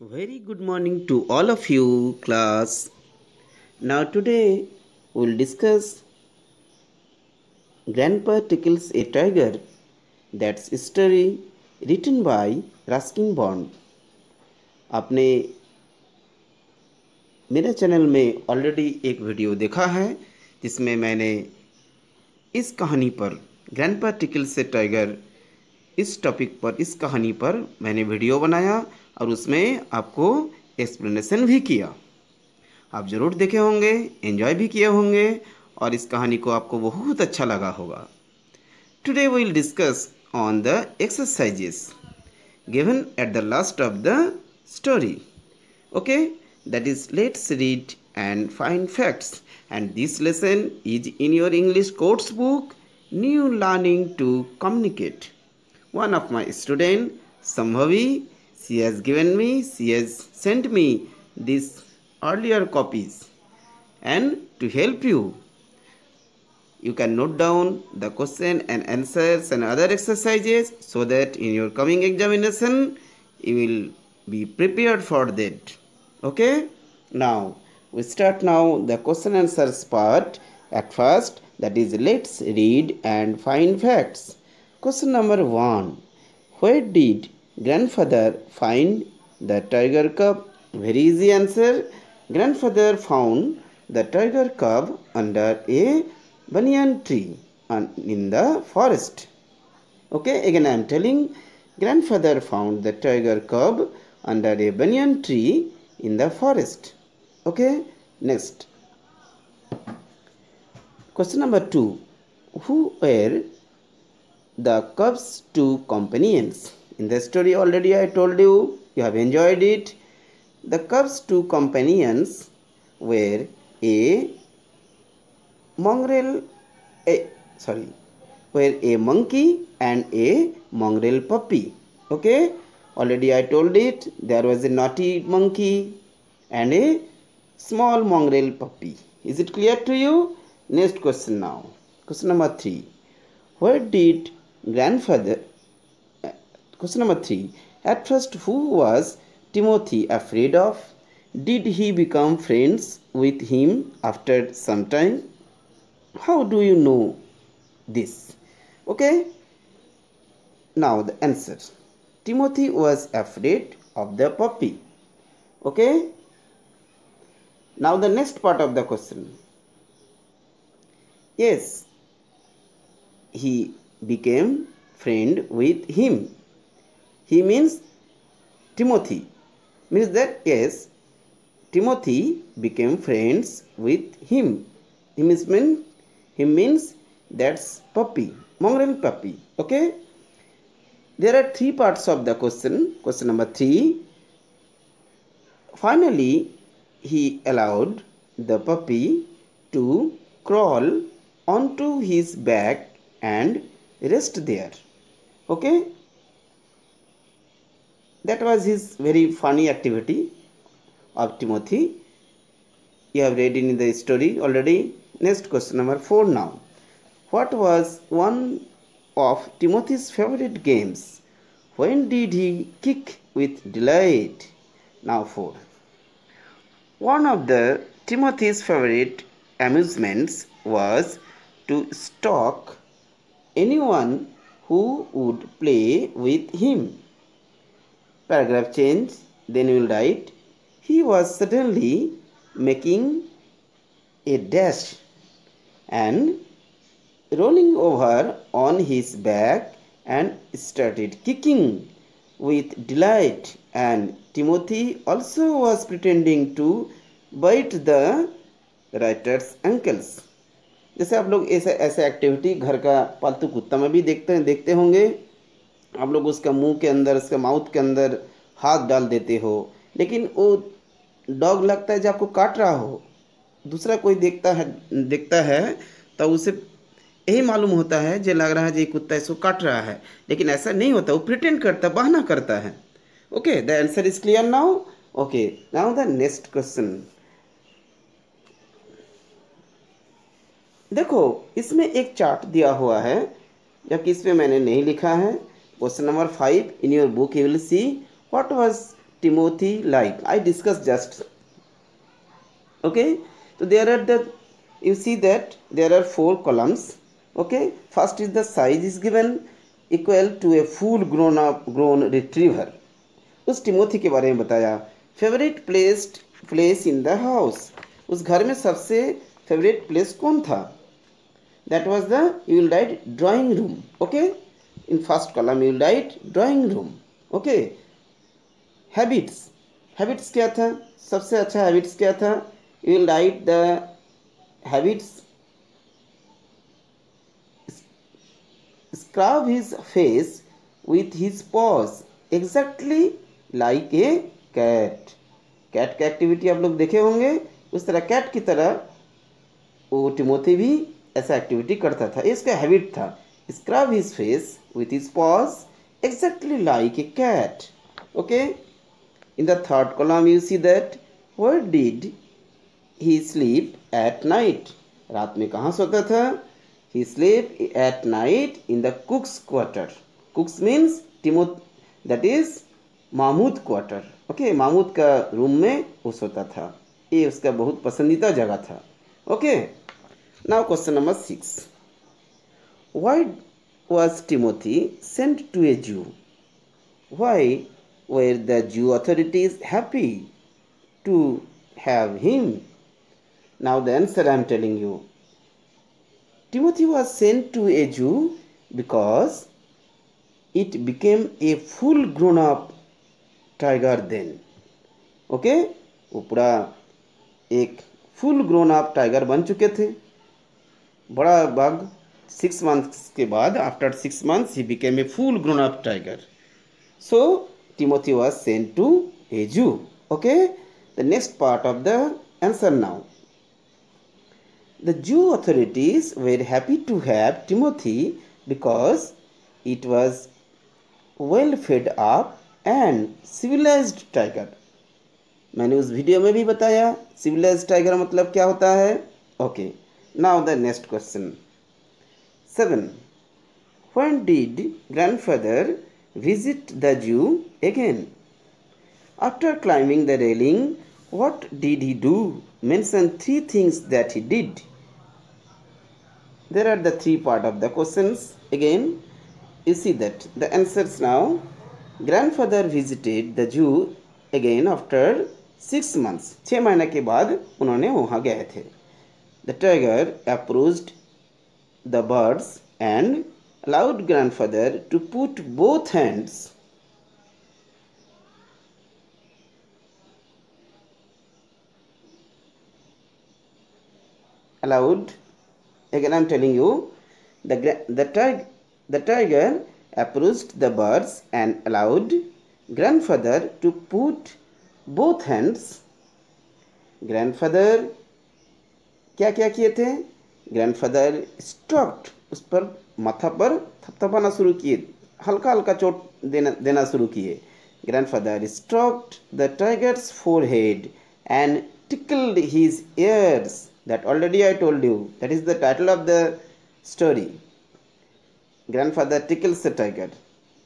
Very good morning to all of you, class. Now, today we'll discuss Grandpa Tickles a Tiger. That's a story written by Ruskin Bond. आपने मेरे channel में already एक video देखा है जिसमें मैंने इस कहानी पर ग्रैंडपा टिकल्स ए टाइगर इस टॉपिक पर इस कहानी पर मैंने वीडियो बनाया और उसमें आपको एक्सप्लेनेशन भी किया। आप ज़रूर देखे होंगे, एंजॉय भी किए होंगे और इस कहानी को आपको बहुत अच्छा लगा होगा। Today we will discuss on the exercises given at the last of the story. Okay, that is, let's read and find facts, and this lesson is in your English course book New Learning to Communicate. One of my student Sambhavi, she has sent me these earlier copies, and to help you can note down the question and answers and other exercises so that in your coming examination you will be prepared for that. Okay, now we start now the question answers part at first, that is, let's read and find facts. Question number 1. Where did grandfather find the tiger cub? Very easy answer. Grandfather found the tiger cub under a banyan tree in the forest. Okay, again I am telling, grandfather found the tiger cub under a banyan tree in the forest. Okay, next. Question number 2. Who were the cub's two companions? In the story already I told you, you have enjoyed it. The cub's two companions were a monkey and a mongrel puppy. Okay, already I told it, there was a naughty monkey and a small mongrel puppy. Is it clear to you? Next question now. Question number 3. Where did grandfather... Question number 3. At first, who was Timothy afraid of? Did he become friends with him after some time? How do you know this? Okay. Now the answer. Timothy was afraid of the puppy. Okay. Now the next part of the question. Yes, he became friend with him. He means Timothy. Means that yes, Timothy became friends with him. He means that's puppy, mongrel puppy. Okay. There are 3 parts of the question. Question number 3. Finally, he allowed the puppy to crawl onto his back and rest there. Okay. That was his very funny activity of Timothy. You have read in the story already. Next, question number 4 now. What was one of Timothy's favorite games? When did he kick with delight? Now 4. One of the Timothy's favorite amusements was to stalk anyone who would play with him. Paragraph change. Then you will write, he was suddenly making a dash and rolling over on his back and started kicking with delight, and Timothy also was pretending to bite the writer's ankles. जैसे आप लोग ऐसे activity घर का पालतू कुत्ता में भी देखते होंगे। आप लोग उसका मुंह के अंदर, उसके माउथ के अंदर हाथ डाल देते हो, लेकिन वो डॉग लगता है जब आपको काट रहा हो, दूसरा कोई देखता है तो उसे यही मालूम होता है जो लग रहा है ये कुत्ता इसको काट रहा है, लेकिन ऐसा नहीं होता, वो प्रिटेंड करता, बहाना करता है। Okay, the answer is clear now. Okay, now the next question. देखो, इसमें एक चार्ट दिया हुआ है, जबकि इसमें मैंने नहीं लिखा है। Question number 5 in your book you will see what was Timothy like? I discussed just. Okay, so there are you see that there are 4 columns. Okay, first is the size is given equal to a full grown retriever. उस Timothy के बारे में बताया. Favourite place in the house, उस घर में सबसे favourite place कौन था? That was the, you will write drawing room. Okay, in first column you will write drawing room. Okay, habits क्या था? सबसे अच्छा हैबिट्स क्या था? You will write the habits. Scrub his face with his paws exactly like a cat. Cat का activity आप लोग देखे होंगे, उस तरह कैट की तरह वो टिमोथी भी ऐसा एक्टिविटी करता था. इसका हैबिट था. Scrub his face with his paws exactly like a cat. Okay, in the third column you see that where did he sleep at night. रात में कहाँ सोता था? He sleep at night in the cook's quarter. Cook's means that is Mahmood quarter. Okay, Mahmood का room में वो सोता था. ये उसका बहुत पसंदीदा जगह था. Okay, now question number 6. Why was Timothy sent to a Jew? Why were the Jew authorities happy to have him? Now the answer I am telling you. Timothy was sent to a Jew because it became a full grown up tiger then. Okay, वो पूरा एक full grown up tiger बन चुके थे. बड़ा बाघ 6 months के बाद, after 6 months he became a full grown up tiger. So Timothy was sent to a Jew. Okay, the next part of the answer now. The Jew authorities were happy to have Timothy because it was well fed up and civilized tiger. मैंने उस video में भी बताया civilized tiger मतलब क्या होता है. Okay, now the next question. 7. When did grandfather visit the Jew again? After climbing the railing, what did he do? Mention 3 things that he did. There are the 3 part of the questions. Again, you see that the answers now. Grandfather visited the Jew again after 6 months. 6 महीने के बाद उन्होंने वहाँ गए थे. The tiger approached the birds and allowed grandfather to put both hands again I'm telling you, the tiger approached the birds and allowed grandfather to put both hands. Grandfather क्या क्या किए थे? ग्रैंडफादर स्ट्रोक्ड, उस पर माथा पर थपथपाना शुरू किए, हल्का हल्का चोट देना शुरू किए. Grandfather stroked the tigers forehead and tickled his ears. That already I told you, that is the title of the story. Grandfather tickles the tiger.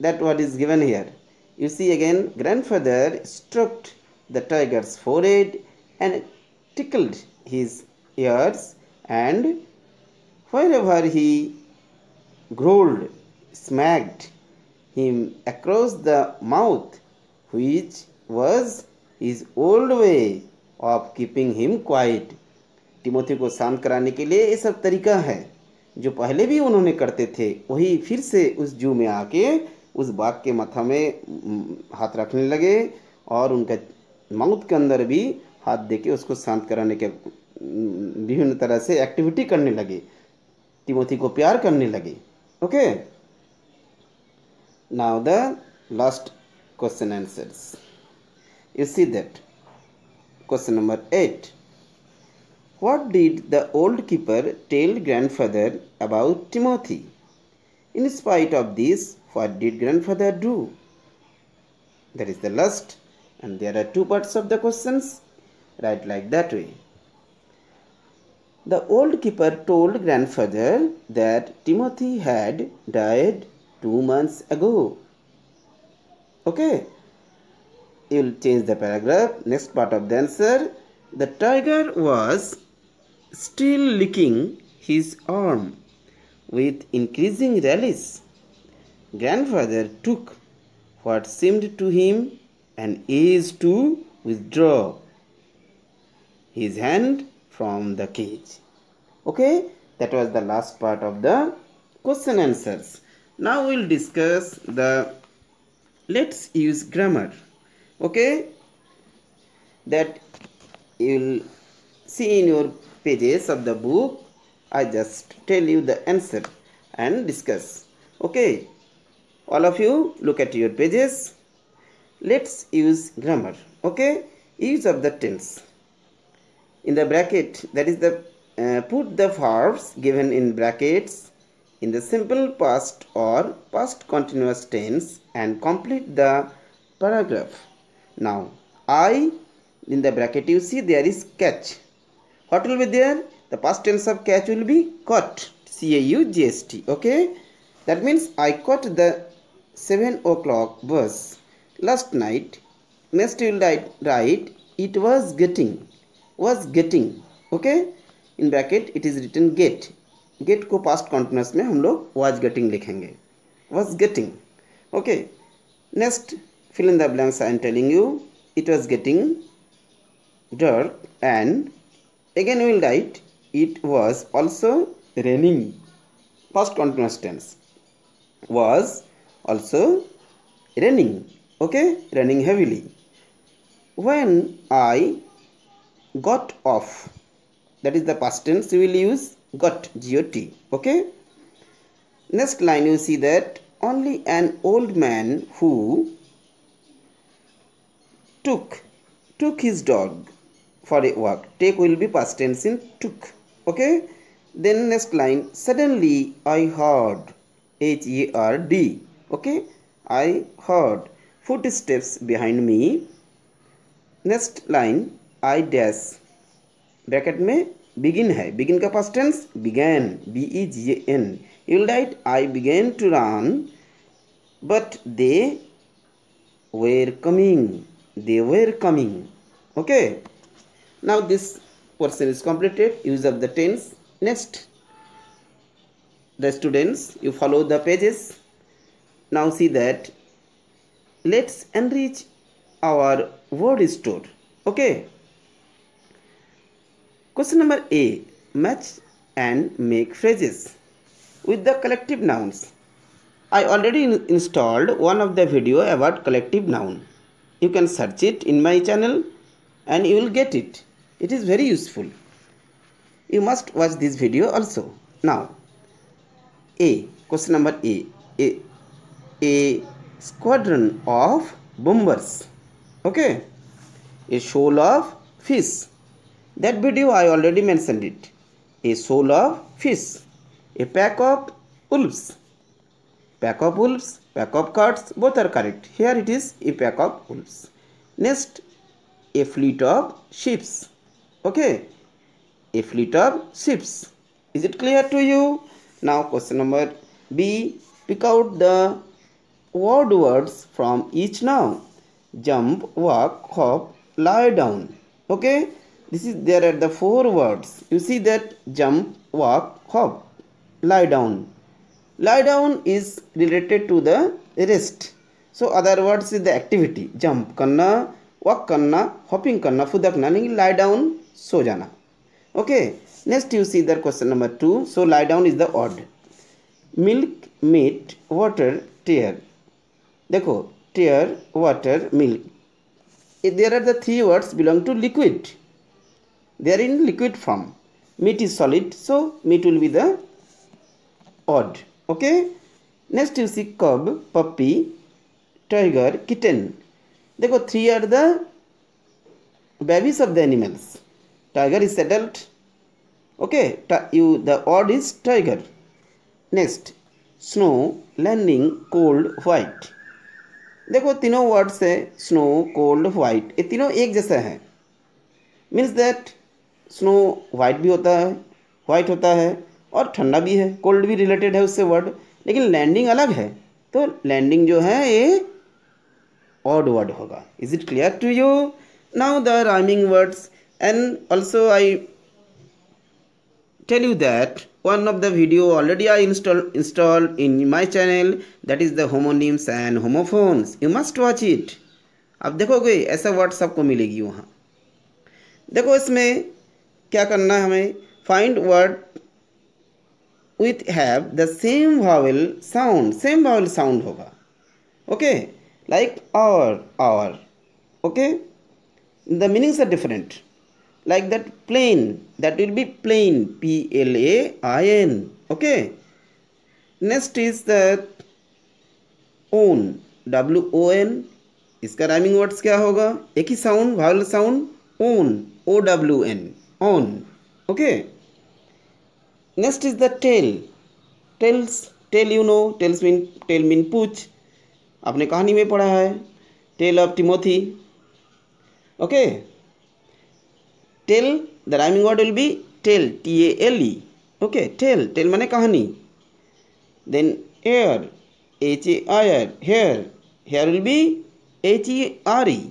That what is given here. You see again, grandfather stroked the tiger's forehead and tickled his ears, and wherever he growled, smacked him across the mouth, which was his old way of keeping him quiet. Timothy को शांत कराने के लिए ये सब तरीका है जो पहले भी उन्होंने करते थे, वही फिर से उस जू में आके उस बाघ के माथा में हाथ रखने लगे और उनका माउथ के अंदर भी हाथ देके उसको शांत कराने के विभिन्न तरह से एक्टिविटी करने लगे, टिमोथी को प्यार करने लगे. Okay, now the last question answers. You see that question number 8. What did the old keeper tell grandfather about Timothy? In spite of this, what did grandfather do? That is the last, and there are 2 parts of the questions. Write like that way. The old keeper told grandfather that Timothy had died 2 months ago. Okay, you will change the paragraph. Next part of the answer. The tiger was still licking his arm with increasing relish. Grandfather took what seemed to him an age to withdraw his hand from the cage. Okay, that was the last part of the question answers. Now we will discuss the let's use grammar. Okay, that you will see in your pages of the book. I just tell you the answer and discuss. Okay, all of you look at your pages. Let's use grammar. Okay, use of the tense. In the bracket, that is the put the verbs given in brackets in the simple past or past continuous tense and complete the paragraph. Now, in the bracket you see there is catch. What will be there? The past tense of catch will be caught. C-A-U-G-H-T. Okay, that means I caught the 7 o'clock bus last night. Next you will write it was getting. Okay, in bracket it is written get. Get को past continuous में हम लोग was getting लिखेंगे. Was getting. Okay. Next fill in the blanks I am telling you. It was getting dark and again we will write it was also raining. Past continuous tense. Was also raining. Okay, raining heavily. When I got off, that is the past tense, we will use got, G-O-T. Okay. Next line you see that only an old man who took his dog for a walk. Take will be past tense in took. Okay. Then next line, suddenly I heard, H-E-R-D. Okay, I heard footsteps behind me. Next line, I dash. Bracket में begin है. begin का past tense began, B-E-G-A-N. You will write I began to run, but they were coming. Okay. Now this portion is completed. Use of the tense. Next, the students, you follow the pages. Now see that let's enrich our word store. Okay. Question number A. Match and make phrases with the collective nouns. I already installed one of the video about collective noun. You can search it in my channel and you will get it. It is very useful. You must watch this video also. Now, A. Question number A. A squadron of bombers. Okay. A shoal of fish. That video I already mentioned it. A shoal of fish. A pack of wolves. Pack of wolves, pack of cards, both are correct. Here it is a pack of wolves. Next, a fleet of ships. Okay. A fleet of ships. Is it clear to you? Now question number B. Pick out the word words from each noun. Jump, walk, hop, lie down. Okay. There are the 4 words. You see that jump, walk, hop, lie down. Lie down is related to the rest. So other words is the activity. Jump करना, walk करना, hopping करना, फुदकना, नहीं lie down सो जाना. Okay. Next you see the question number 2. So lie down is the odd. Milk, meat, water, tear. देखो tear, water, milk. There are the 3 words belong to liquid. They are in liquid form. Meat is solid, so meat will be the odd. Okay. Next you see cub, puppy, tiger, kitten. देखो 3 are the babies of the animals. Tiger is adult. Okay. The odd is tiger. Next, snow, landing, cold, white. देखो तीनों words है snow, cold, white. ये तीनों एक जैसा है. Means that snow white भी होता है, वाइट होता है और ठंडा भी है. कोल्ड भी रिलेटेड है उससे वर्ड. लेकिन लैंडिंग अलग है. तो लैंडिंग जो है ये odd word होगा. Is it clear to you? Now the rhyming words, and also I tell you that one of the video already I installed in my channel, that is the homonyms and homophones. You must watch it. आप देखोगे ऐसा words आपको मिलेगी वहाँ. देखो इसमें क्या करना है हमें, find word with have the same vowel sound. Same vowel sound होगा. Okay, like hour. Okay, the meanings are different. Like that plain, that will be plain, plain. Okay, next is the own, won. इसका rhyming words क्या होगा, एक ही sound, vowel sound, own, own, own. Okay, next is the tale. Tale you know, tale mean पूछ. आपने कहानी में पढ़ा है, tale of Timothy. Okay, tell, the rhyming word will be tell, tale. Okay, tell माने कहानी. Then air, hair will be here.